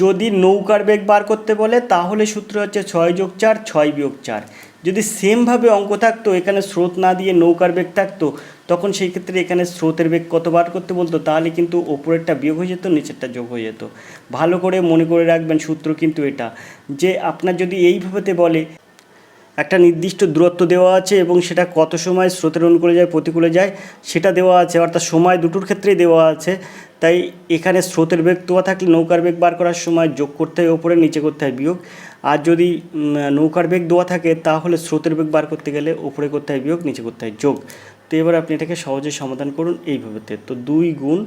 যদি নৌকার বেগ বার করতে বলে তাহলে সূত্র হচ্ছে 6 + 4 6 - 4। যদি সেমভাবে অঙ্ক থাকতো, এখানে স্রোত না দিয়ে নৌকার বেগ থাকতো, তখন সেই ক্ষেত্রে এখানে স্রোতের বেগ কত বার করতে বলতো, তাহলে কিন্তু ওপরেরটা বিয়োগ হয়ে যেত, নিচেরটা যোগ হয়ে যেত। ভালো করে মনে করে রাখবেন সূত্র কিন্তু এটা, যে আপনার যদি এইভাবেতে বলে একটা নির্দিষ্ট দূরত্ব দেওয়া আছে এবং সেটা কত সময় স্রোতের অনুকূলে যায় প্রতিকূলে যায় সেটা দেওয়া আছে, অর্থাৎ সময় দুটোর ক্ষেত্রেই দেওয়া আছে। তাই এখানে স্রোতের বেগ দেওয়া থাকলে নৌকার বেগ বার করার সময় যোগ করতে হয় ওপরে, নিচে করতে হয় বিয়োগ। আর যদি নৌকার বেগ দেওয়া থাকে তাহলে স্রোতের বেগ বার করতে গেলে ওপরে করতে হয় বিয়োগ, নিচে করতে হয় যোগ। তো এবার আপনি এটাকে সহজে সমাধান করুন এইভাবে। তো 2 গুণ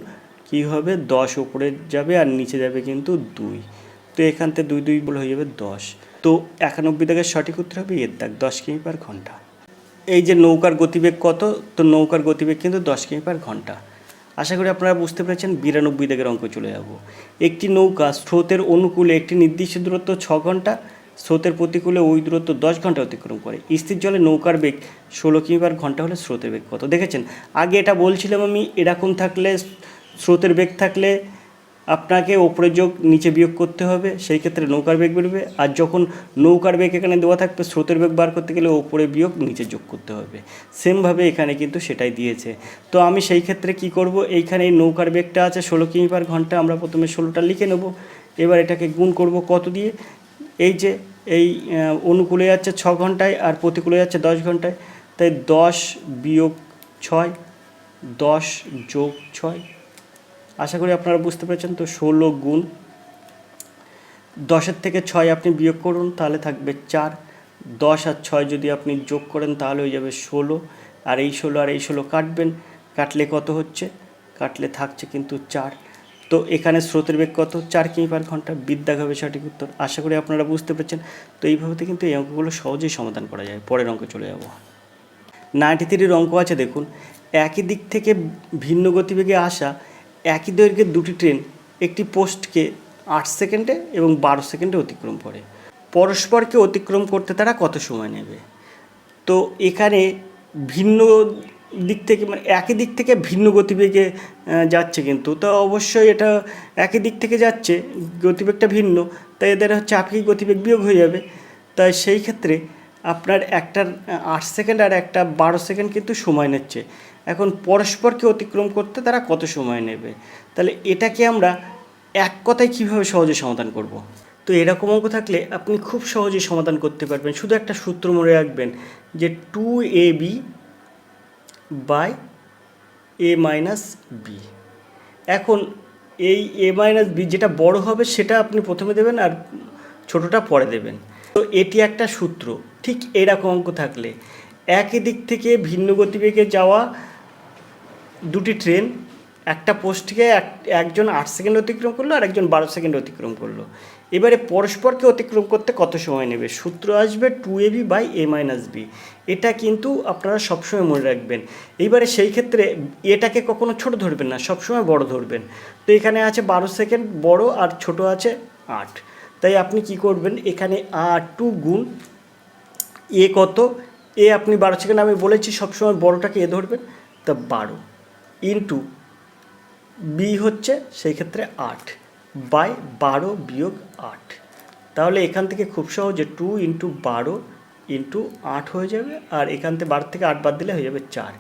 কী হবে 10 ওপরে যাবে আর নিচে যাবে কিন্তু 2। তো এখান থেকে 2 2 বলে হয়ে যাবে 10। তো 91 দাগের সঠিক উত্তর হবে এর দাগ, 10 কিমি পার ঘন্টা। এই যে নৌকার গতিবেগ কত, তো নৌকার গতিবেগ কিন্তু 10 কিমি পার ঘন্টা। আশা করি আপনারা বুঝতে পেরেছেন। 92 দাগের অঙ্ক চলে যাব। একটি নৌকা স্রোতের অনুকূলে একটি নির্দিষ্ট দূরত্ব 6 ঘন্টা, স্রোতের প্রতিকূলে ওই দূরত্ব 10 ঘন্টা অতিক্রম করে। স্থির জলে নৌকার বেগ 16 কিমি পার ঘন্টা হলে স্রোতের বেগ কত? দেখেছেন আগে এটা বলছিলাম আমি, এরকম থাকলে স্রোতের বেগ থাকলে আপনাকে ওপরে যোগ নিচে বিয়োগ করতে হবে, সেই ক্ষেত্রে নৌকার বেগ বেরোবে। আর যখন নৌকার বেগ এখানে দেওয়া থাকবে স্রোতের বেগ বার করতে গেলে ওপরে বিয়োগ নিচে যোগ করতে হবে। সেমভাবে এখানে কিন্তু সেটাই দিয়েছে। তো আমি সেই ক্ষেত্রে কি করব, এইখানে এই নৌকার বেগটা আছে 16 কিমি পার ঘন্টা, আমরা প্রথমে 16টা লিখে নেব। এবার এটাকে গুণ করব কত দিয়ে, এই যে এই অনুকূলে যাচ্ছে 6 ঘন্টায় আর প্রতিকূলে যাচ্ছে 10 ঘন্টায়, তাই 10 বিয়োগ 6, 10 যোগ 6। আশা করি আপনারা বুঝতে পেরেছেন। তো 16 গুণ 10-এর থেকে 6 আপনি বিয়োগ করুন তাহলে থাকবে 4, 10 আর 6 যদি আপনি যোগ করেন তাহলে হয়ে যাবে 16, আর এই 16 আর এই 16 কাটবেন, কাটলে কত হচ্ছে, কাটলে থাকছে কিন্তু 4। তো এখানে স্রোতের বেগ কত, 4 কিমি পার ঘন্টা, বিদ্যাগ হবে সঠিক উত্তর। আশা করি আপনারা বুঝতে পেরেছেন। তো এইভাবে কিন্তু এই অঙ্কগুলো সহজেই সমাধান করা যায়। পরের অঙ্কে চলে যাব। 93-র অঙ্ক আছে দেখুন। একই দিক থেকে ভিন্ন গতিবেগে আসা একই দৈর্ঘ্যের দুটি ট্রেন একটি পোস্টকে 8 সেকেন্ডে এবং 12 সেকেন্ডে অতিক্রম করে। পরস্পরকে অতিক্রম করতে তারা কত সময় নেবে? তো এখানে ভিন্ন দিক থেকে মানে একই দিক থেকে ভিন্ন গতিবেগে যাচ্ছে, কিন্তু তো অবশ্যই এটা একই দিক থেকে যাচ্ছে, গতিবেগটা ভিন্ন, তাই এদের হচ্ছে আপেক্ষিক গতিবেগ বিয়োগ হয়ে যাবে। তাই সেই ক্ষেত্রে আপনার একটার 8 সেকেন্ড আর একটা 12 সেকেন্ড কিন্তু সময় নিচ্ছে। এখন পরস্পরকে অতিক্রম করতে তারা কত সময় নেবে? তাহলে এটাকে আমরা এক কথায় কীভাবে সহজে সমাধান করব? তো এরকম অঙ্ক থাকলে আপনি খুব সহজেই সমাধান করতে পারবেন। শুধু একটা সূত্র মনে রাখবেন যে 2ab by a minus B. এখন এই a মাইনাস বি যেটা বড় হবে সেটা আপনি প্রথমে দেবেন আর ছোটোটা পরে দেবেন। তো এটি একটা সূত্র। ঠিক এরকম অঙ্ক থাকলে একই দিক থেকে ভিন্ন গতিবেগে যাওয়া দুটি ট্রেন একটা পোস্টকে একজন 8 সেকেন্ড অতিক্রম করলো আর একজন 12 সেকেন্ড অতিক্রম করলো। এবারে পরস্পরকে অতিক্রম করতে কত সময় নেবে? সূত্র আসবে 2ab by a minus B. এটা কিন্তু আপনারা সবসময় মনে রাখবেন। এইবারে সেই ক্ষেত্রে এটাকে কখনো ছোট ধরবেন না, সবসময় বড় ধরবেন। তো এখানে আছে 12 সেকেন্ড বড় আর ছোট আছে 8। তাই আপনি কি করবেন, এখানে 2 গুণ এ কত, এ আপনি 12 সেকেন্ড আমি বলেছি সবসময় বড়টাকে এ ধরবেন, তা 12 ইন্টু বি হচ্ছে সেই ক্ষেত্রে 8 বাই 12 বিয়োগ 8। তাহলে এখান থেকে খুব সহজে 2 ইন্টু 12 ইন্টু 8 হয়ে যাবে, আর এখান থেকে 12 থেকে 8 বাদ দিলে হয়ে যাবে 4।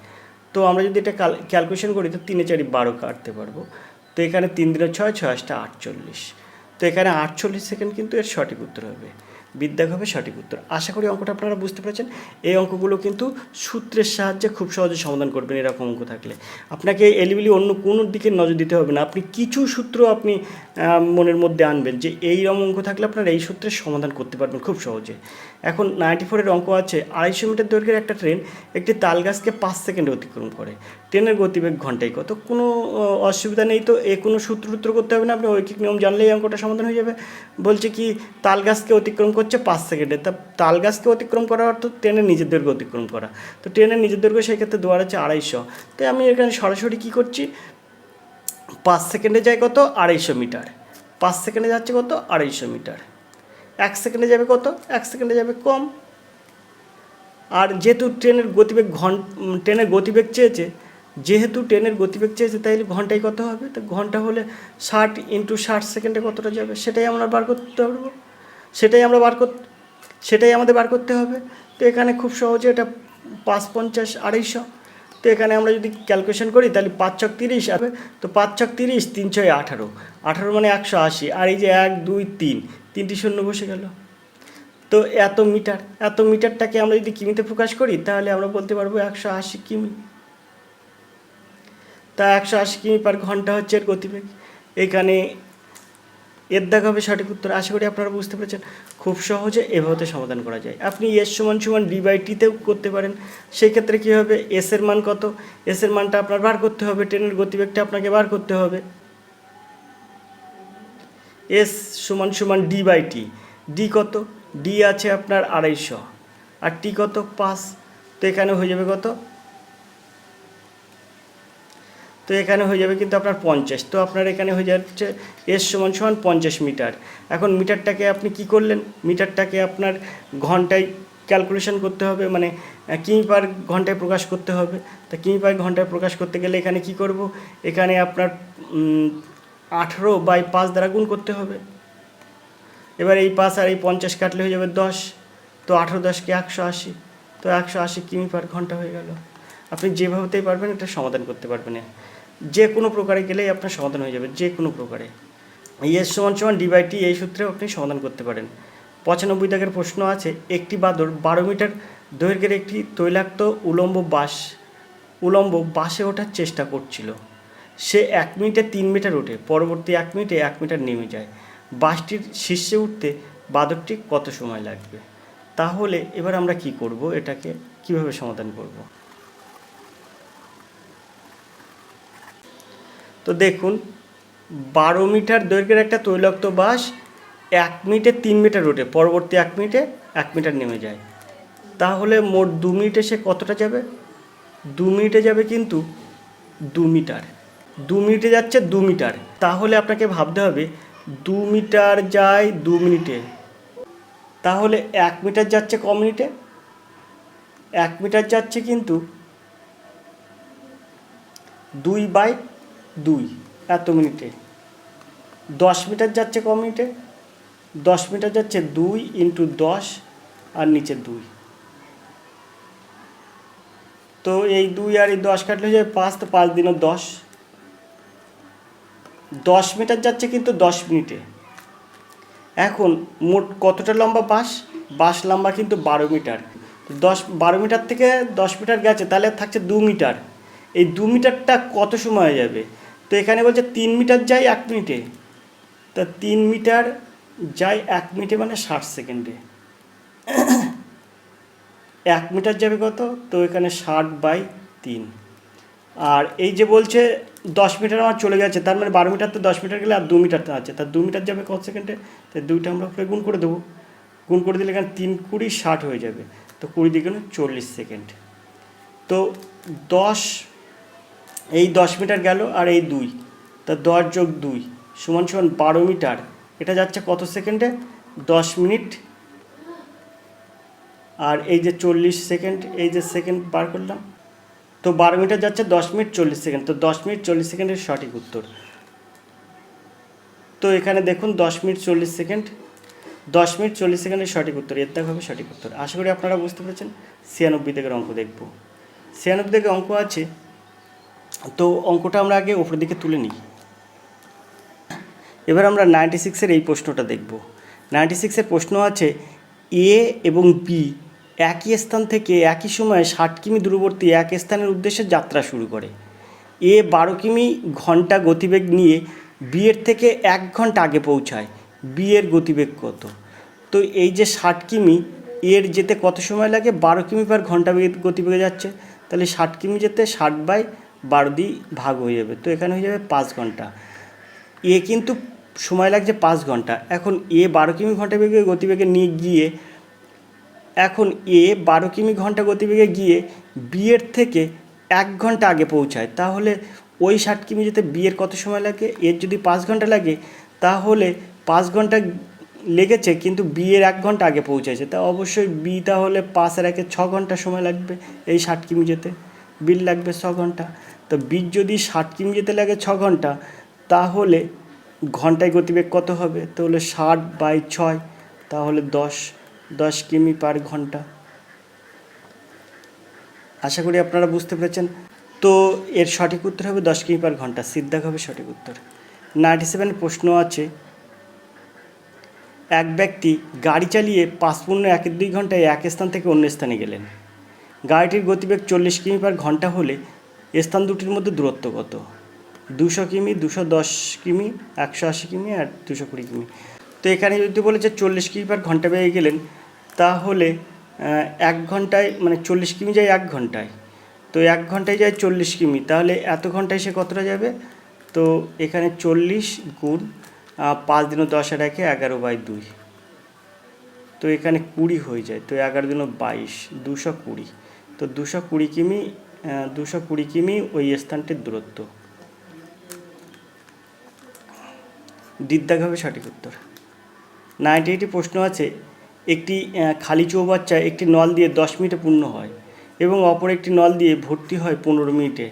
তো আমরা যদি এটা ক্যালকুলেশন করি তো 3 4 12 কাটতে পারবো। তো এখানে 3 3 6 6 8 48। তো এখানে 48 সেকেন্ড কিন্তু এর সঠিক উত্তর হবে, বিদ্যাগ হবে সঠিক উত্তর। আশা করি অঙ্কটা আপনারা বুঝতে পেরেছেন। এই অঙ্কগুলো কিন্তু সূত্রের সাহায্যে খুব সহজে সমাধান করবেন। এরকম অঙ্ক থাকলে আপনাকে এলিবিলি অন্য কোনো দিকে নজর দিতে হবে না, আপনি কিছু সূত্র আপনি মনের মধ্যে আনবেন যে এইরকম অঙ্ক থাকলে আপনারা এই সূত্রের সমাধান করতে পারবেন খুব সহজে। এখন 94-এর অঙ্ক আছে। 250 মিটার দৈর্ঘ্যের একটা ট্রেন একটি তাল গাছকে 5 সেকেন্ডে অতিক্রম করে। ট্রেনের গতিবেগ ঘন্টায় কত? কোনো অসুবিধা নেই, তো কোনো সূত্র করতে হবে না, আপনি ঐকিক নিয়ম জানলেই অঙ্কটা সমাধান হয়ে যাবে। বলছে কি তাল গাছকে অতিক্রম করছে 5 সেকেন্ডে, তা তাল গাছকে অতিক্রম করার অর্থ ট্রেনের নিজের দৈর্ঘ্য অতিক্রম করা। তো ট্রেনের নিজের দৈর্ঘ্য সেই ক্ষেত্রে দেওয়া আছে 250। তাই আমি এখানে সরাসরি কী করছি, 5 সেকেন্ডে যায় কত 250 মিটার, 5 সেকেন্ডে যাচ্ছে কত 250 মিটার। 1 সেকেন্ডে যাবে কত, 1 সেকেন্ডে যাবে কম। আর যেহেতু ট্রেনের গতিবেগ চেয়েছে, তাইলে ঘন্টায় কত হবে? তো ঘন্টা হলে 60 ইন্টু 60 সেকেন্ডে কতটা যাবে সেটাই আমরা বার করতে পারবো, সেটাই আমাদের বার করতে হবে। তো এখানে খুব সহজে এটা 5 50 250। তো এখানে আমরা যদি ক্যালকুলেশন করি তাহলে 5 ছক 30 হবে। তো 5 ছক 30, 3 ছয় 18, 18 মানে 180। আর এই যে 1 2 3, 3টি শূন্য বসে গেল। তো এত মিটারটাকে আমরা যদি কিমিতে প্রকাশ করি তাহলে আমরা বলতে পারবো 180 কিমি। তা 180 কিমি পার ঘন্টা হচ্ছে এর গতিবেগ। এখানে এর দেখা হবে সঠিক উত্তর। আশা করি আপনারা বুঝতে পেরেছেন। খুব সহজে এভাবে সমাধান করা যায়। আপনি এস সমান সমান ডি/টিতেও করতে পারেন। সেই ক্ষেত্রে কী হবে, এস এর মান কত, এস এর মানটা আপনার বার করতে হবে, ট্রেনের গতিবেগটা আপনাকে বার করতে হবে। এস সমান সমান ডি/টি, ডি কত, ডি আছে আপনার 250 আর টি কত 5। তো এখানে হয়ে যাবে কত, তো এখানে হয়ে যাবে কিন্তু আপনার 50। তো আপনার এখানে হয়ে যাচ্ছে এস সমান সমান 50 মিটার। এখন মিটারটাকে আপনি কি করলেন, মিটারটাকে আপনার ঘন্টায় ক্যালকুলেশন করতে হবে, মানে কিমি পার ঘন্টায় প্রকাশ করতে হবে। তা কিমি পার ঘন্টায় প্রকাশ করতে গেলে এখানে কি করব, এখানে আপনার 18/5 দ্বারা গুণ করতে হবে। এবার এই 5 আর এই 50 কাটলে হয়ে যাবে 10। তো 18 10 কে 180, তো 180 কিমি পার ঘন্টা হয়ে গেল। আপনি যেভাবেতেই পারবেন এটা সমাধান করতে পারবেন। যে কোনো প্রকারে গেলেই আপনার সমাধান হয়ে যাবে, যে কোনো প্রকারে। এস সমান সমান ডি/টি এই সূত্রেও আপনি সমাধান করতে পারেন। 95 দাগের প্রশ্ন আছে, একটি বাদর 12 মিটার দৈর্ঘ্যের একটি তৈলাক্ত উলম্ব বাসে ওঠার চেষ্টা করছিল। সে 1 মিনিটে 3 মিটার ওঠে, পরবর্তী 1 মিনিটে 1 মিটার নেমে যায়। বাসটির শীর্ষে উঠতে বাদরটি কত সময় লাগবে? তাহলে এবার আমরা কি করব, এটাকে কিভাবে সমাধান করব? তো দেখুন, 12 মিটার দৈর্ঘ্যের একটা তৈলাক্ত বাস 1 মিনিটে 3 মিটার ওঠে, পরবর্তী 1 মিনিটে 1 মিটার নেমে যায়। তাহলে মোট 2 মিনিটে সে কতটা যাবে? 2 মিনিটে যাবে কিন্তু 2 মিটার। 2 মিনিটে যাচ্ছে 2 মিটার। তাহলে আপনাকে ভাবতে হবে 2 মিটার যায় 2 মিনিটে, তাহলে 1 মিটার যাচ্ছে ক মিনিটে? 1 মিটার যাচ্ছে কিন্তু 2/2 এত মিনিটে। 10 মিটার যাচ্ছে ক মিনিটে? 10 মিটার যাচ্ছে 2 × 10 আর নিচে 2। তো এই 2 আর এই 10 কাটলে হয়ে যাবে 5, তো 5 × 10। 10 মিটার যাচ্ছে কিন্তু 10 মিনিটে। এখন মোট কতটা লম্বা বাস? বাস লম্বা কিন্তু 12 মিটার। 12 মিটার থেকে 10 মিটার গেছে, তাহলে থাকছে 2 মিটার। এই 2 মিটারটা কত সময় যাবে? তো এখানে বলছে 3 মিটার যায় 1 মিনিটে। তা 3 মিটার যায় 1 মিনিটে মানে 60 সেকেন্ডে। 1 মিটার যাবে কত? তো এখানে 60/3। আর এই যে বলছে 10 মিটার আমার চলে গেছে, তার মানে 12 মিটার তো 10 মিটার গেলে আর 2 মিটার আছে, তার 2 মিটার যাবে কত সেকেন্ডে? তাই 2টা আমরা গুণ করে দেবো। গুণ করে দিলে এখানে 3 × 20 60 হয়ে যাবে। তো 20 × 40 সেকেন্ড। তো 10, এই 10 মিটার গেল আর এই 2, তা 10 + 2 সমান 12 মিটার। এটা যাচ্ছে কত সেকেন্ডে? 10 মিনিট। আর এই যে 40 সেকেন্ড, এই যে সেকেন্ড বার করলাম, তো 12 মিটার যাচ্ছে 10 মিনিট 40 সেকেন্ড। তো 10 মিনিট 40 সেকেন্ডের সঠিক উত্তর। তো এখানে দেখুন 10 মিনিট 40 সেকেন্ড, 10 মিনিট 40 সেকেন্ডের সঠিক উত্তর। এর দেখা হবে সঠিক উত্তর। আশা করি আপনারা বুঝতে পেরেছেন। 96 দাগের অঙ্ক দেখব। 96 দাগের অঙ্ক আছে, তো অঙ্কটা আমরা আগে ওপরের দিকে তুলে নিই। এবার আমরা 96-এর এই প্রশ্নটা দেখব। 96-এর প্রশ্ন আছে, এ এবং বি একই স্থান থেকে একই সময়ে 60 কিমি দূরবর্তী এক স্থানের উদ্দেশ্যে যাত্রা শুরু করে। এ 12 কিমি ঘন্টা গতিবেগ নিয়ে বি এর থেকে 1 ঘন্টা আগে পৌঁছায়। বি এর গতিবেগ কত? তো এই যে 60 কিমি, এর যেতে কত সময় লাগে? 12 কিমি পার ঘন্টা গতিবেগে যাচ্ছে, তাহলে 60 কিমি যেতে 60/12 দিয়ে ভাগ হয়ে যাবে। তো এখানে হয়ে যাবে 5 ঘন্টা। এ কিন্তু সময় লাগছে 5 ঘন্টা। এখন এ 12 কিমি ঘন্টা বেগে গতিবেগে নিয়ে গিয়ে, এখন এ 12 কিমি ঘন্টা গতিবেগে গিয়ে বি এর থেকে 1 ঘন্টা আগে পৌঁছায়। তাহলে ওই 60 কিমি যেতে বি এর কত সময় লাগে? এর যদি 5 ঘন্টা লাগে, তাহলে 5 ঘন্টা লেগেছে কিন্তু বি এর 1 ঘন্টা আগে পৌঁছেছে। তা অবশ্যই বি তাহলে 5 আর 1 6 ঘন্টা সময় লাগবে এই 60 কিমি যেতে। বির লাগবে 6 ঘন্টা। তো বির যদি 60 কিমি যেতে লাগে 6 ঘন্টা, তাহলে ঘন্টায় গতিবেগ কত হবে? তাহলে 60/6, তাহলে 10 কিমি পার ঘন্টা। আশা করি আপনারা বুঝতে পেরেছেন। তো এর সঠিক উত্তর হবে 10 কিমি পার ঘন্টা। সিদ্ধাক হবে সঠিক উত্তর। 97 প্রশ্ন আছে, এক ব্যক্তি গাড়ি চালিয়ে 5 × 1.2 ঘন্টায় এক স্থান থেকে অন্য স্থানে গেলেন। গাড়িটির গতিবেগ 40 কিমি/ঘন্টা হলে স্থান দুটির মধ্যে দূরত্ব কত? 200 কিমি, 210 কিমি, 180 কিমি আর 220 কিমি। তো এখানে যদি বলেছে 40 কিমি/ঘন্টা বেগে গেলেন, তাহলে 1 ঘন্টায় মানে 40 কিমি যায় 1 ঘন্টায়, তো 1 ঘন্টায় যায় 40 কিমি, তাহলে এত ঘন্টায় সে কতটা যাবে? তো এখানে 40 গুণ 5 × 10 = 11/2, তো এখানে 20 হয়ে যায়, তো 11 × 22, 220, তো 220 কিমি, 220 কিমি ওই স্থানটির দূরত্ব। দিকদাগ হবে সঠিক উত্তর। 98 প্রশ্ন আছে, একটি খালি চৌবাচ্চা একটি নল দিয়ে 10 মিনিটে পূর্ণ হয় এবং অপর একটি নল দিয়ে ভর্তি হয় 15 মিনিটে।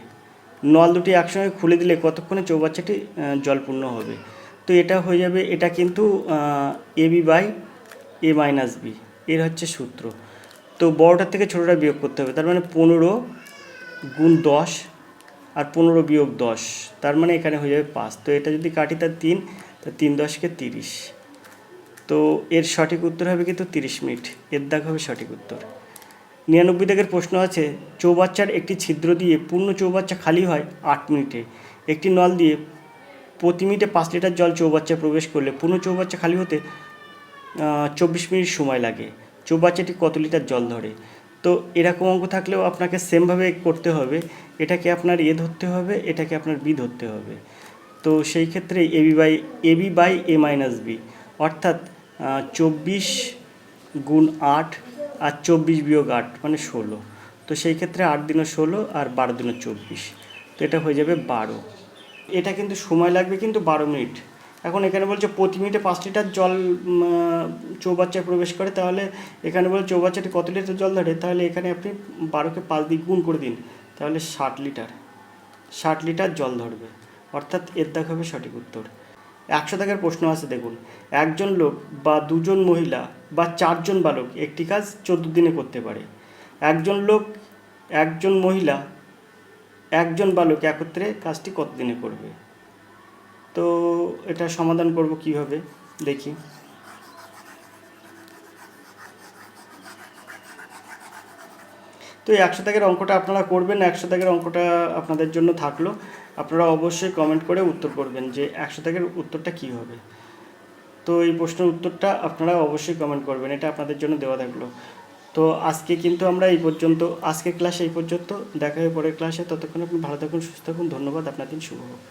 নল দুটি একসঙ্গে খুলে দিলে কতক্ষণে চৌবাচ্চাটি জলপূর্ণ হবে? তো এটা হয়ে যাবে, এটা কিন্তু AB/A-B এর হচ্ছে সূত্র। তো বড়টার থেকে ছোটোটা বিয়োগ করতে হবে, তার মানে 15 গুণ 10 আর 15 বিয়োগ 10, তার মানে এখানে হয়ে যাবে 5। তো এটা যদি কাটি তার 3, তা 3 × 10 = 30। তো এর সঠিক উত্তর হবে কিন্তু 30 মিনিট, এর দাগ হবে সঠিক উত্তর। 99 দাগের প্রশ্ন আছে, চৌবাচ্চার একটি ছিদ্র দিয়ে পূর্ণ চৌবাচ্চা খালি হয় 8 মিনিটে। একটি নল দিয়ে প্রতি মিনিটে 5 লিটার জল চৌবাচ্চায় প্রবেশ করলে পূর্ণ চৌবাচ্চা খালি হতে 24 মিনিট সময় লাগে। চৌবাচ্চাটি কত লিটার জল ধরে? তো এরকম অঙ্ক থাকলেও আপনাকে সেমভাবে করতে হবে, এটাকে আপনার এ ধরতে হবে, এটাকে আপনার বি ধরতে হবে। তো সেই ক্ষেত্রে AB/A-B, অর্থাৎ 24 গুণ 8 আর 24 বিয়োগ 8 মানে 16। তো সেই ক্ষেত্রে 8 × 16 আর 12 × 24, তো এটা হয়ে যাবে 12। এটা কিন্তু সময় লাগবে কিন্তু 12 মিনিট। এখন এখানে বলছে প্রতি মিনিটে 5 লিটার জল চৌবাচ্চায় প্রবেশ করে, তাহলে এখানে বলে চৌবাচ্চাটি কত লিটার জল ধরে, তাহলে এখানে আপনি 12কে 5 দিয়ে গুণ করে দিন, তাহলে 60 লিটার জল ধরবে, অর্থাৎ এর দাগ হবে সঠিক উত্তর। 100 দাগের প্রশ্ন আছে, দেখুন, একজন লোক বা দুজন মহিলা বা 4 জন বালক একটি কাজ 14 দিনে করতে পারে। একজন লোক, একজন মহিলা, একজন বালক একত্রে কাজটি কত দিনে করবে? তো এটা সমাধান করব কিভাবে, দেখি। তো এই 100 দাগের অঙ্কটা আপনারা করবেন, 100 দাগের অঙ্কটা আপনাদের জন্য থাকলো। আপনারা অবশ্যই কমেন্ট করে উত্তর করবেন যে 100 দাগের উত্তরটা কী হবে। তো এই প্রশ্নের উত্তরটা আপনারা অবশ্যই কমেন্ট করবেন, এটা আপনাদের জন্য দেওয়া থাকলো। তো আজকে কিন্তু আমরা এই পর্যন্ত, আজকের ক্লাস এই পর্যন্ত, দেখা হবে পরের ক্লাসে। ততক্ষণ আপনি ভালো থাকুন, সুস্থ থাকুন, ধন্যবাদ, আপনার দিন শুভ হোক।